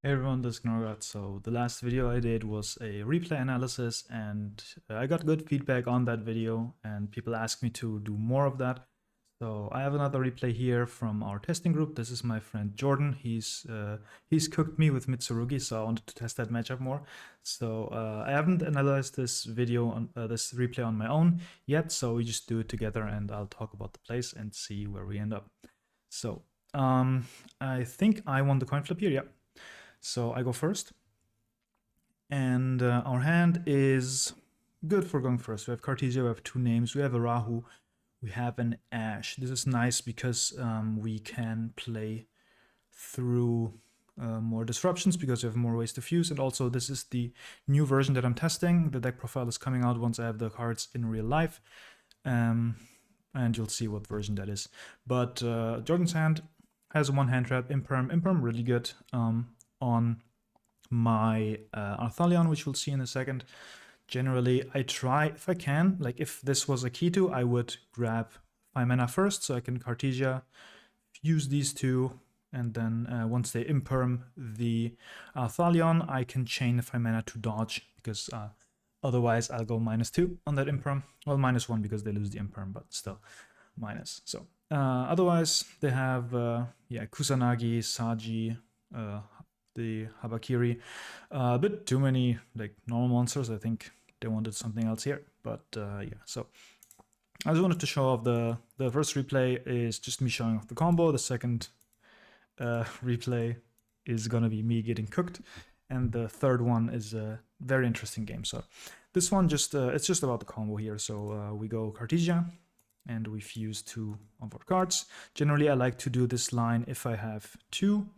Hey everyone, this is Gnorgat. So the last video I did was a replay analysis and I got good feedback on that video and people asked me to do more of that. So I have another replay here from our testing group. This is my friend Jordan. He's cooked me with Mitsurugi, so I wanted to test that matchup more. So I haven't analyzed this video on this replay on my own yet, so we just do it together and I'll talk about the plays and see where we end up. So I think I won the coin flip here, yeah. So I go first. And our hand is good for going first. We have Cartesia, we have two names, we have a Rahu, we have an Ash. This is nice because we can play through more disruptions because we have more ways to fuse. And also this is the new version that I'm testing. The deck profile is coming out once I have the cards in real life. And you'll see what version that is. But Jordan's hand has a one hand trap, Imperm really good. On my Arthalion, which we'll see in a second. Generally, I try, if I can, like if this was a Keto, I would grab 5 mana first, so I can Cartesia, fuse these two, and then once they Imperm the Arthalion, I can chain the 5 mana to dodge, because otherwise I'll go -2 on that Imperm. Well, -1 because they lose the Imperm, but still minus. So otherwise, they have Kusanagi, Saji, the Habakiri. A bit too many like normal monsters. I think they wanted something else here, but yeah. So I just wanted to show off the first replay is just me showing off the combo. The second replay is gonna be me getting cooked, and the third one is a very interesting game. So this one just it's just about the combo here. So we go Cartesia, and we fuse two of our cards. Generally, I like to do this line if I have two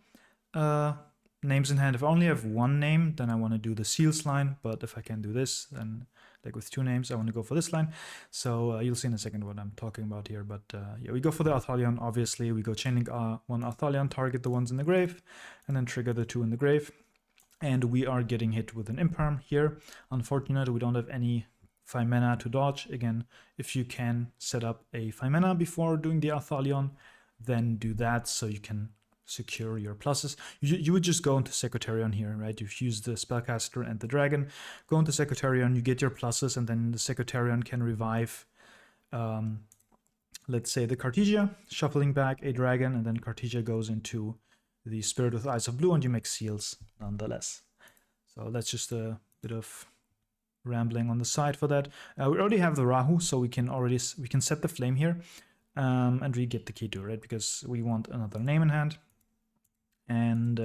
names in hand. If I only have one name, then I want to do the seals line, but if I can do this, then like with two names, I want to go for this line. So you'll see in a second what I'm talking about here, but yeah, we go for the Arthalion. Obviously, we go chaining one Arthalion, target the ones in the grave, and then trigger the two in the grave. And we are getting hit with an Imperm here. Unfortunately, we don't have any 5 mana to dodge. Again, if you can set up a 5 mana before doing the Arthalion, then do that so you can secure your pluses. You would just go into Secretarion here, right? You fuse the Spellcaster and the Dragon, go into Secretarion, you get your pluses, and then the Secretarion can revive, let's say, the Cartesia, shuffling back a Dragon, and then Cartesia goes into the Spirit with Eyes of Blue, and you make seals nonetheless. So that's just a bit of rambling on the side for that. We already have the Rahu, so we can set the flame here and re-get the Keto, right? Because we want another name in hand. And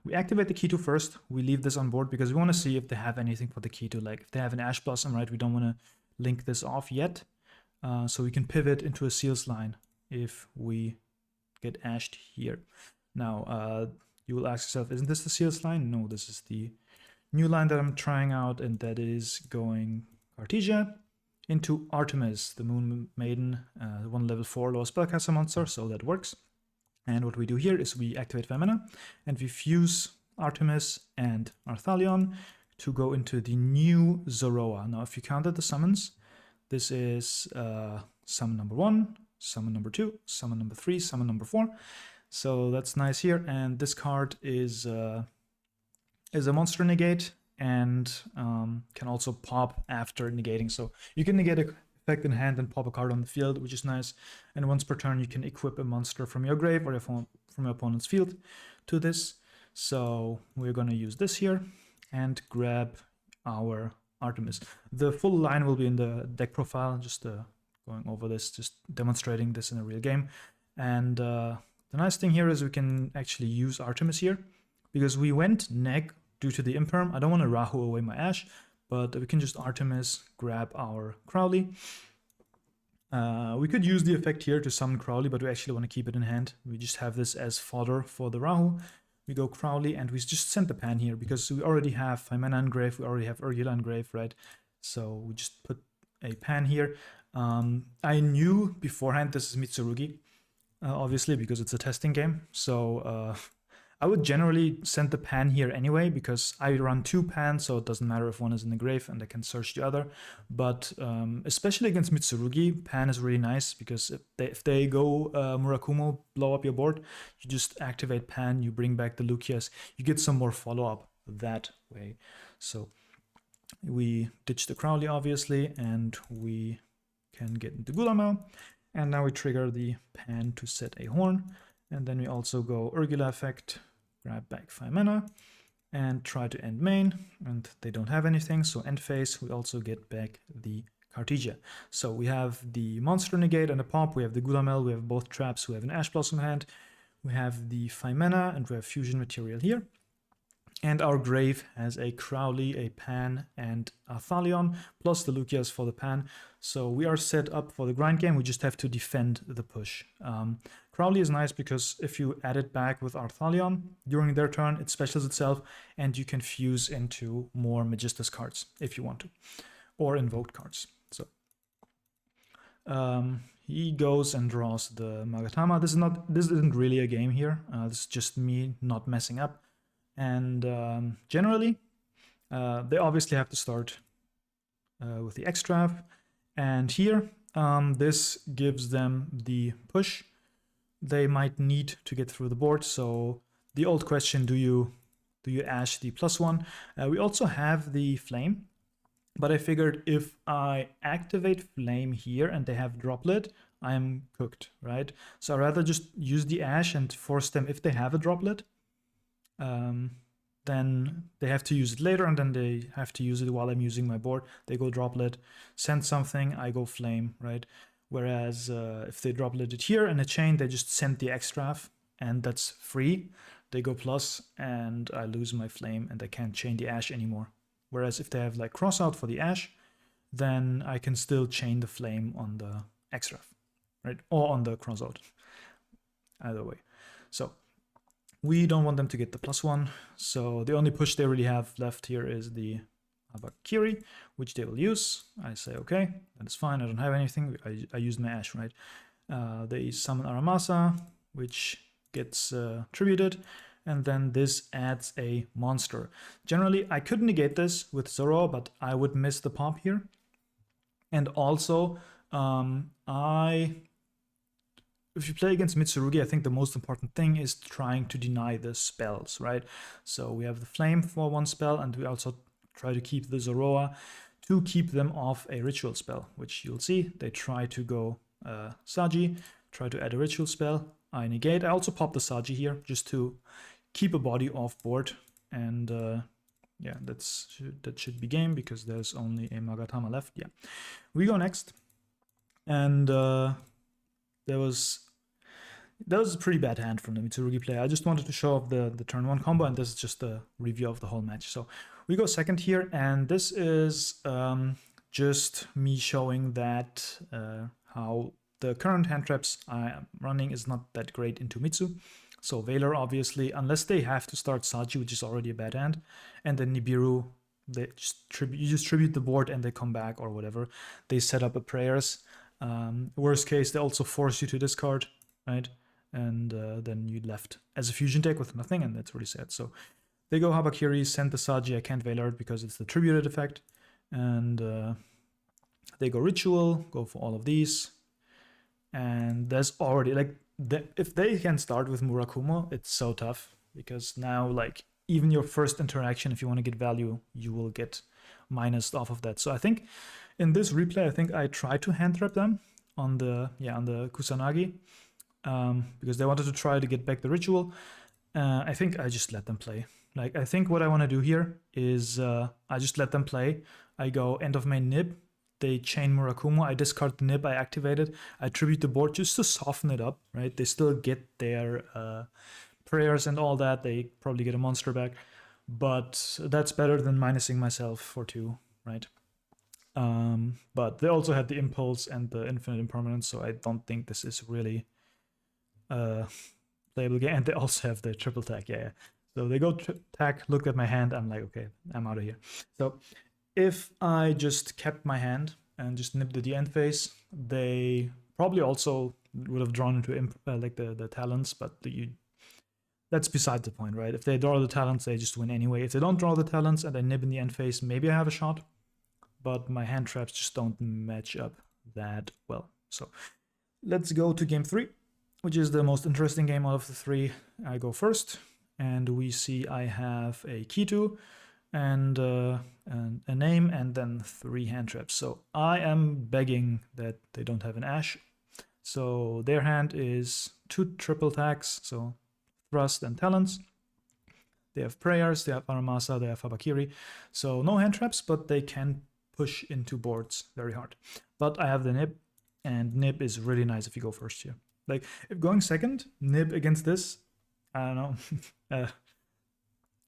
we activate the Keto first. We leave this on board because we want to see if they have anything for the Keto. Like if they have an Ash Blossom, right? We don't want to link this off yet. So we can pivot into a Seals line if we get ashed here. Now, you will ask yourself, isn't this the Seals line? No, this is the new line that I'm trying out, and that is going Cartesia into Artemis, the Moon Maiden, 1 level 4 low spellcaster monster, so that works. And what we do here is we activate 5 mana, and we fuse Artemis and Arthalion to go into the new Zoroa. Now, if you counted the summons, this is summon number 1, summon number 2, summon number 3, summon number 4. So that's nice here, and this card is a monster negate, and can also pop after negating. So you can negate a effect in hand and pop a card on the field, which is nice. And once per turn, you can equip a monster from your grave or from your opponent's field to this. So we're going to use this here and grab our Artemis. The full line will be in the deck profile, just going over this, just demonstrating this in a real game. And the nice thing here is we can actually use Artemis here because we went neg due to the Imperm. I don't want to Rahu away my Ash, but we can just Artemis, grab our Crowley. We could use the effect here to summon Crowley, but we actually want to keep it in hand. We just have this as fodder for the Rahu. We go Crowley, and we just send the pan here, because we already have 5 mana in grave, we already have Urgula in grave, right? So we just put a pan here. I knew beforehand this is Mitsurugi, obviously, because it's a testing game. So I would generally send the pan here anyway, because I run 2 pans, so it doesn't matter if one is in the grave and I can search the other. But especially against Mitsurugi, pan is really nice, because if they go Murakumo, blow up your board, you just activate pan, you bring back the Lucias, you get some more follow-up that way. So we ditch the Crowley, obviously, and we can get into Gulamel. And now we trigger the pan to set a horn. And then we also go Urgula effect, grab back 5 mana, and try to end main. And they don't have anything, so end phase, we also get back the Cartesia. So we have the monster negate and a pop, we have the Gulamel, we have both traps, we have an Ash Blossom hand, we have the 5 mana, and we have fusion material here. And our grave has a Crowley, a pan, and a Thalion, plus the Lucias for the pan. So we are set up for the grind game, we just have to defend the push. Crowley is nice because if you add it back with our Thalion, during their turn, it specials itself, and you can fuse into more Magistus cards if you want to, or invoked cards. So he goes and draws the Magatama. This isn't really a game here. This is just me not messing up. And generally, they obviously have to start with the X-Trap. And here, this gives them the push they might need to get through the board. So the old question, do you Ash the +1? We also have the Flame, but I figured if I activate Flame here and they have Droplet, I'm cooked, right? So I'd rather just use the Ash and force them, if they have a Droplet, then they have to use it later, and then they have to use it while I'm using my board. They go Droplet, send something, I go Flame, right? Whereas if they Droplet it here in a chain, they just send the X-Trap, and that's free. They go plus, and I lose my Flame, and I can't chain the Ash anymore. Whereas if they have like Crossout for the Ash, then I can still chain the Flame on the X-Trap, right? Or on the Crossout, either way. So we don't want them to get the +1, so the only push they really have left here is the Habakiri, which they will use. I say, okay, that is fine, I don't have anything, I used my Ash, right? They summon Aramasa, which gets tributed, and then this adds a monster. Generally, I could negate this with Zoro, but I would miss the pop here. And also, if you play against Mitsurugi, I think the most important thing is trying to deny the spells, right? So we have the Flame for 1 spell, and we also try to keep the Zoroa to keep them off a ritual spell, which you'll see. They try to go Saji, try to add a ritual spell. I negate. I also pop the Saji here just to keep a body off board. And yeah, that should be game because there's only a Magatama left. Yeah, we go next. And that was a pretty bad hand from the Mitsurugi player. I just wanted to show off the turn 1 combo, and this is just a review of the whole match. So we go second here, and this is just me showing that how the current hand traps I am running is not that great into Mitsu. So Valor, obviously, unless they have to start Saji, which is already a bad hand, and then Nibiru, you just tribute the board and they come back or whatever. They set up a prayers. Worst case, they also force you to discard, right? And then you left as a fusion deck with nothing, and that's really sad. So they go Habakiri, send the Saji. I can't Valor it because it's the tributed effect. And they go Ritual, go for all of these. And there's already, like, if they can start with Murakumo, it's so tough. Because now, like, even your first interaction, if you want to get value, you will get minus off of that. So I think in this replay, I think I tried to hand trap them on the Kusanagi. Because they wanted to try to get back the ritual. I think I just let them play. Like, I think what I want to do here is I just let them play. I go end of main Nib. They chain Murakumo. I discard the Nib. I activate it. I tribute the board just to soften it up, right? They still get their prayers and all that. They probably get a monster back. But that's better than minusing myself for 2, right? But they also have the Impulse and the Infinite Impermanence, so I don't think this is really playable game. And they also have the triple tag, yeah. So they go tag, look at my hand, I'm like, okay, I'm out of here. So if I just kept my hand and just nipped the end phase, they probably also would have drawn into like the talents, but that's beside the point, right? If they draw the talents, they just win anyway. If they don't draw the talents and I nib in the end phase, maybe I have a shot, but my hand traps just don't match up that well. So let's go to game 3, which is the most interesting game out of the 3. I go first, and we see I have a Kitu and a name and then 3 hand traps. So I am begging that they don't have an Ash. So their hand is 2 triple attacks, so Thrust and Talents. They have Prayers, they have Aramasa, they have Habakiri. So no hand traps, but they can push into boards very hard. But I have the Nib, and Nib is really nice if you go first here. Like, if going second, Nib against this, I don't know,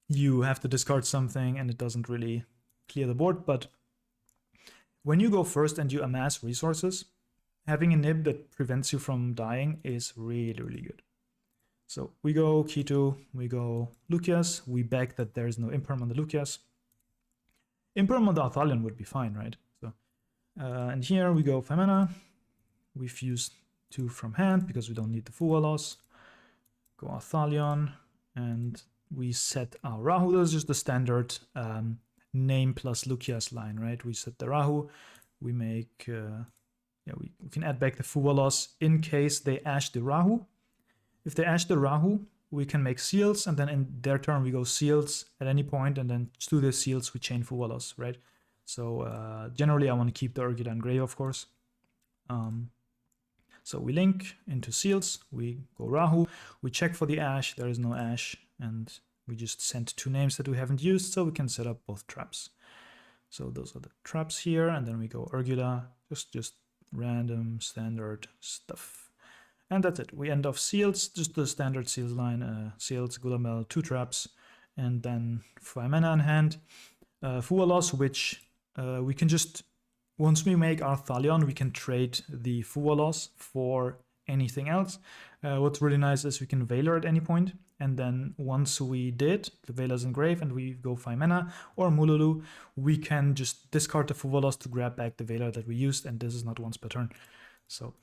you have to discard something and it doesn't really clear the board. But when you go first and you amass resources, having a Nib that prevents you from dying is really, really good. So we go Kitu, we go Lucius, we beg that there is no Imperm on the Lucius. Imperm on the Arthalion would be fine, right? So, and here we go 5 mana. We fuse 2 from hand because we don't need the Fuwa loss. Go Arthalion, and we set our Rahu. This is just the standard name plus Lucius line, right? We set the Rahu. We make, we can add back the Fuwa loss in case they Ash the Rahu. If they Ash the Rahu, we can make seals, and then in their turn we go seals at any point, and then to the seals we chain Fuwa loss, right? So generally I want to keep the Urgida and Grey, of course. So we link into seals, we go Rahu, we check for the Ash, there is no Ash, and we just send 2 names that we haven't used, so we can set up both traps. So those are the traps here, and then we go Urgida, just random standard stuff. And that's it. We end off seals, just the standard seals line, seals, Gulamel, 2 traps, and then 5 mana in hand. Fuwa loss, which we can just, once we make our Thalion, we can trade the Fuwa loss for anything else. What's really nice is we can Veiler at any point, and then once we did, the Veiler's engrave, and we go 5 mana, or Mululu, we can just discard the Fuwa loss to grab back the Veiler that we used, and this is not once per turn. So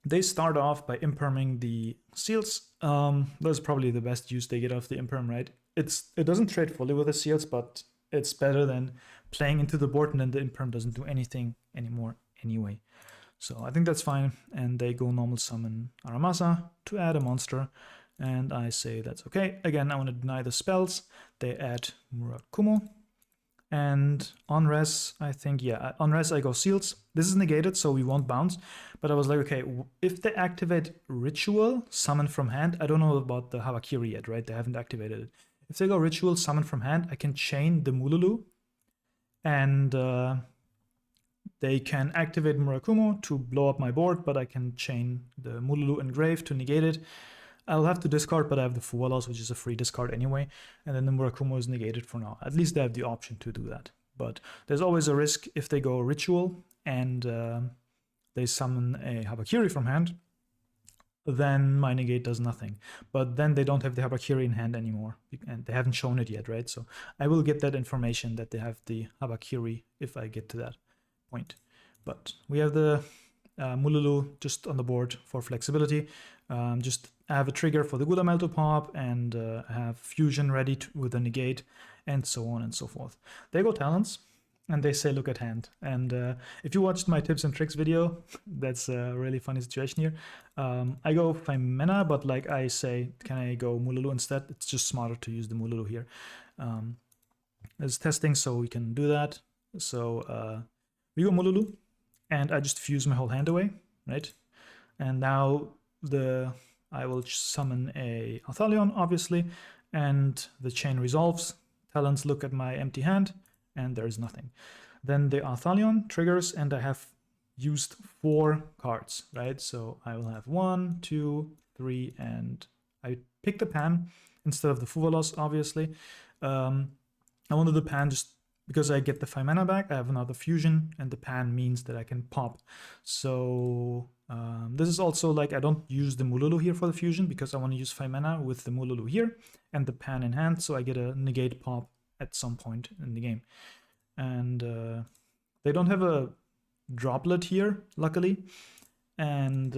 they start off by imperming the seals. That's probably the best use they get off the imperm, right? It doesn't trade fully with the seals, but it's better than playing into the board and then the imperm doesn't do anything anymore anyway. So I think that's fine. And they go normal summon Aramasa to add a monster. And I say that's okay. Again, I want to deny the spells. They add Murakumo. And on res, I think, yeah, on res I go seals. This is negated, so we won't bounce. But I was like, okay, if they activate Ritual, summon from hand, I don't know about the Habakiri yet, right? They haven't activated it. If they go Ritual, summon from hand, I can chain the Mululu. And they can activate Murakumo to blow up my board, but I can chain the Mululu Engrave to negate it. I'll have to discard, but I have the Fuwa loss, which is a free discard anyway, and then the Murakumo is negated for now. At least they have the option to do that. But there's always a risk if they go Ritual and they summon a Habakiri from hand, then my negate does nothing. But then they don't have the Habakiri in hand anymore, and they haven't shown it yet, right? So I will get that information that they have the Habakiri if I get to that point. But we have the Mululu just on the board for flexibility. Just have a trigger for the Gulamel to pop, and have Fusion ready with a negate, and so on and so forth. They go Talents, and they say look at hand. And if you watched my tips and tricks video, that's a really funny situation here. I go 5 mana, but like I say, can I go Mululu instead? It's just smarter to use the Mululu here. There's testing, so we can do that. So we go Mululu, and I just fuse my whole hand away, right? And now I will summon a Arthalion, obviously, and the chain resolves. Talents look at my empty hand, and there is nothing. Then the Arthalion triggers, and I have used 4 cards, right? So I will have 1, 2, 3, and I pick the Pan instead of the Fuwa loss, obviously. I wanted the Pan just because I get the 5 mana back. I have another fusion, and the Pan means that I can pop. So this is also like I don't use the Mululu here for the fusion because I want to use 5 mana with the Mululu here and the Pan in hand, so I get a negate pop at some point in the game. And they don't have a droplet here, luckily. And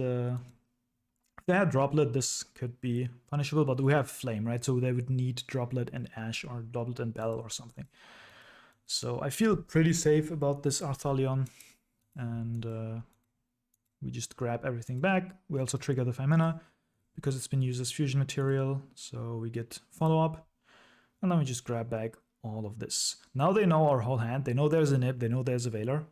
If they had Droplet, this could be punishable, but we have Flame, right? So they would need Droplet and Ash or Droplet and Bell or something. So I feel pretty safe about this Arthalion, and we just grab everything back. We also trigger the 5 mana because it's been used as fusion material, so we get follow-up, and then we just grab back all of this. Now they know our whole hand, they know there's a Nib, they know there's a Veiler.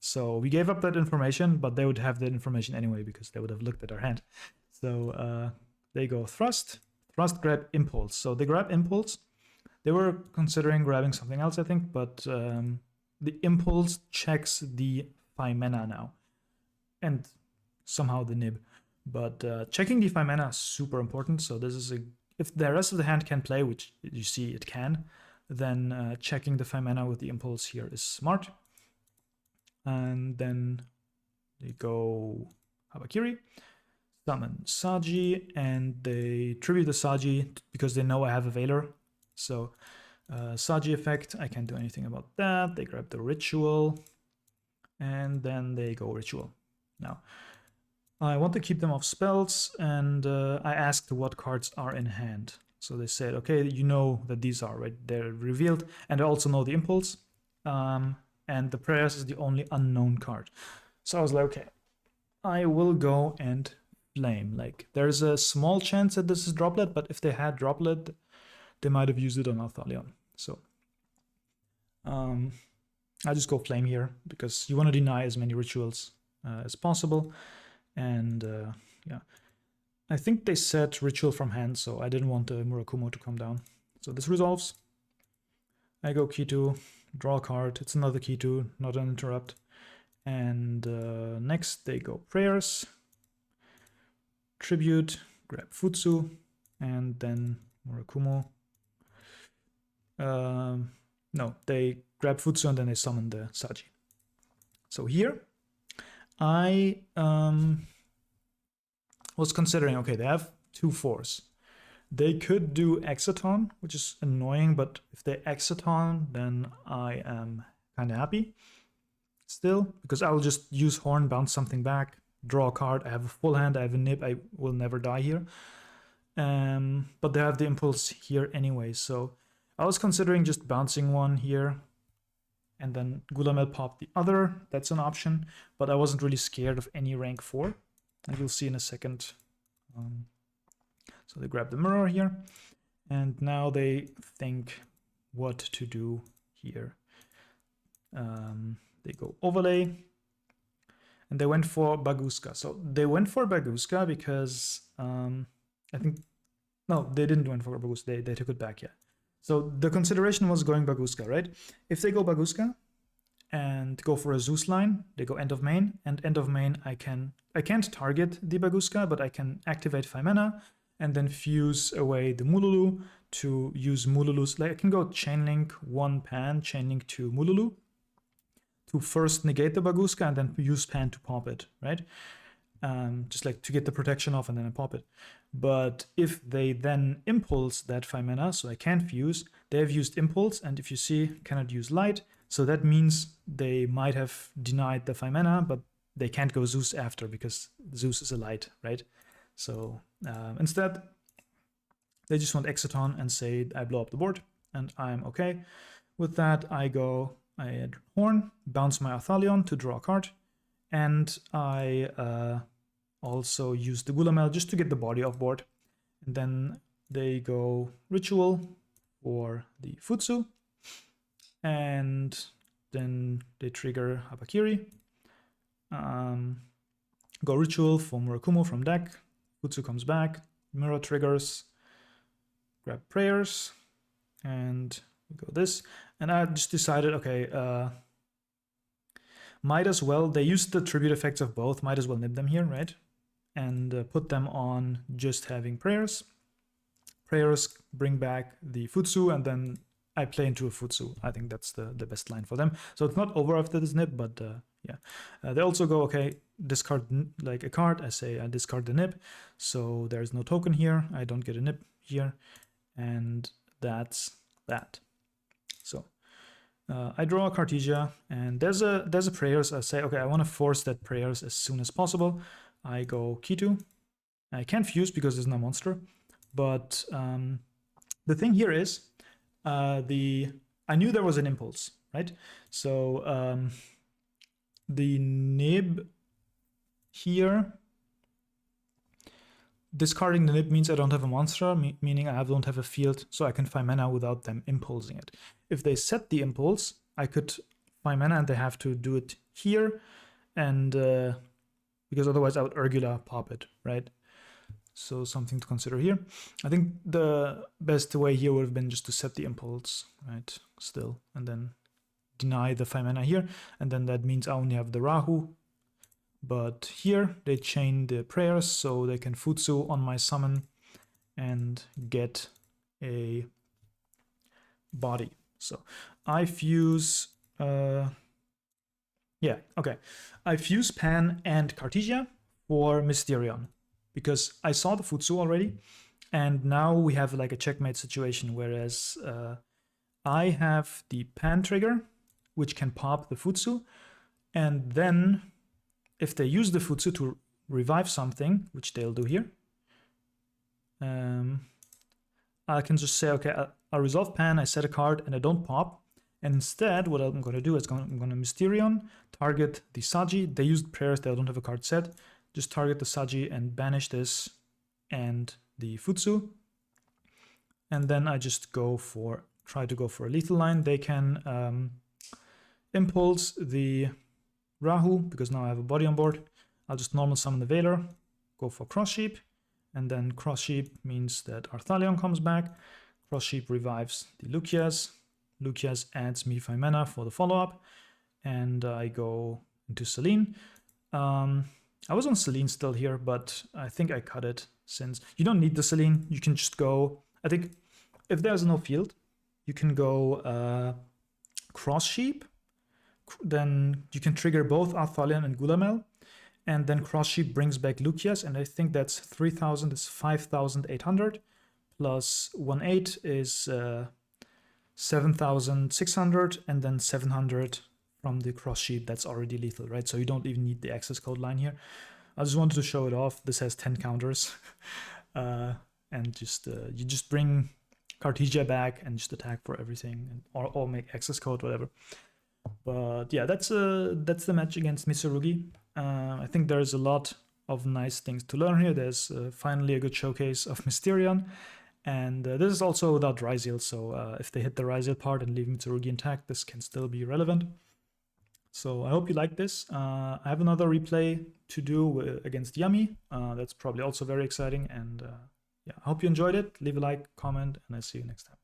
So we gave up that information, but they would have that information anyway because they would have looked at our hand. So they go Thrust, grab Impulse. So they grab Impulse. They were considering grabbing something else, I think, but the Impulse checks the 5 mana now. And somehow the Nib. But checking the 5 mana is super important. So this is if the rest of the hand can play, which you see it can, then checking the 5 mana with the Impulse here is smart. And then they go Habakiri, summon Saji, and they tribute the Saji because they know I have a Veiler. So Saji effect, I can't do anything about that. They grab the Ritual, and then they go Ritual. Now, I want to keep them off spells, and I asked what cards are in hand. So they said, okay, you know that these are, right? They're revealed, and I also know the Impulse. And the Prayers is the only unknown card. So I was like, okay, I will go and Flame. Like, there's a small chance that this is Droplet, but if they had Droplet, they might have used it on Arthalion. So I just go Flame here because you want to deny as many rituals as possible. And yeah, I think they said Ritual from hand, so I didn't want the Murakumo to come down. So this resolves. I go Key2, draw a card. It's another Key2, not an interrupt. And next they go Prayers, Tribute, grab Futsu, and then Murakumo. No, they grab Futsu and then they summon the Saji. So here, I was considering, okay, they have 2 4s. They could do Exciton, which is annoying, but if they Exciton, then I am kind of happy still, because I will just use Horn, bounce something back, draw a card. I have a full hand, I have a Nib, I will never die here. But they have the Impulse here anyway, so I was considering just bouncing one here and then Gulamel pop the other. That's an option, but I wasn't really scared of any rank 4. And you'll see in a second. So they grab the mirror here, and now they think what to do here. They go Overlay, and they went for Baguska. So they went for Baguska because I think, no, they didn't went for Baguska. They took it back, yeah. So the consideration was going Baguska, right? If they go Baguska and go for a Zeus line, they go End of Main, and End of Main I can't target the Baguska, but I can activate 5 mana and then fuse away the Mululu to use Mululu's. Like I can go Chainlink 1 Pan, Chainlink 2 Mululu to first negate the Baguska and then use Pan to pop it, right? Just like to get the protection off and then I pop it. But if they then Impulse that 5 mana, so I can't fuse, they have used Impulse, and if you see, cannot use Light, so that means they might have denied the 5 mana, but they can't go Zeus after because Zeus is a Light, right? So instead, they just want Exciton and say I blow up the board, and I'm okay. With that, I add Horn, bounce my Arthalion to draw a card, and I also use the Gulamel just to get the body off board. And then they go Ritual for the Futsu, and then they trigger Habakiri. Go Ritual for Murakumo from deck. Futsu comes back, Mirror triggers, grab Prayers, and we go this. And I just decided, okay, might as well, they used the tribute effects of both, might as well nib them here, right? And put them on just having Prayers. Prayers bring back the Futsu, and then I play into a Futsu. I think that's the best line for them. So it's not over after this nib, but yeah. They also go, okay, discard like a card. I say I discard the nib. So there's no token here. I don't get a nib here. And that's that. So I draw a Cartesia, and there's a Prayers. I say, okay, I want to force that Prayers as soon as possible. I go Key2, I can't fuse because there's no monster. But the thing here is, I knew there was an impulse, right? So the nib here, discarding the nib means I don't have a monster, meaning I don't have a field, so I can find mana without them impulsing it. If they set the impulse, I could find mana and they have to do it here, and because otherwise I would Urgula pop it, right? So something to consider here. I think the best way here would have been just to set the impulse, right, still, and then deny the 5 mana here, and then that means I only have the Rahu. But here they chain the prayers, so they can Futsu on my summon and get a body. So I fuse, I fuse Pan and Cartesia for Mysterion, because I saw the Futsu already, and now we have like a checkmate situation, whereas I have the Pan trigger, which can pop the Futsu, and then if they use the Futsu to revive something, which they'll do here, I can just say, okay, I resolve Pan, I set a card, and I don't pop. And instead, what I'm going to do is I'm going to Mysterion, target the Saji. They used prayers, they don't have a card set. Just target the Saji and banish this and the Futsu. And then I just try to go for a lethal line. They can impulse the Rahu, because now I have a body on board. I'll just normal summon the Veiler, go for Cross Sheep, and then Cross Sheep means that Arthalion comes back. Cross Sheep revives the Lucias. Lucias adds me 5 mana for the follow-up, and I go into Selene. I was on Selene still here, but I think I cut it, since you don't need the Selene. You can just go, I think if there's no field, you can go Cross Sheep, then you can trigger both Arthalion and Gulamel, and then Cross Sheep brings back Lucias, and I think that's 3,000 is 5,800, plus 1/8 is 7,600, and then 700 from the Cross Sheep. That's already lethal, right? So you don't even need the access code line here. I just wanted to show it off. This has 10 counters, and just you just bring Cartesia back and just attack for everything, or make access code, whatever. But yeah, that's the match against Mitsurugi. I think there's a lot of nice things to learn here. There's finally a good showcase of Mysterion, and this is also without Ryzeal, so if they hit the Ryzeal part and leave Mitsurugi intact, this can still be relevant. So I hope you like this. I have another replay to do against Yami. That's probably also very exciting, and yeah, I hope you enjoyed it. Leave a like, comment, and I'll see you next time.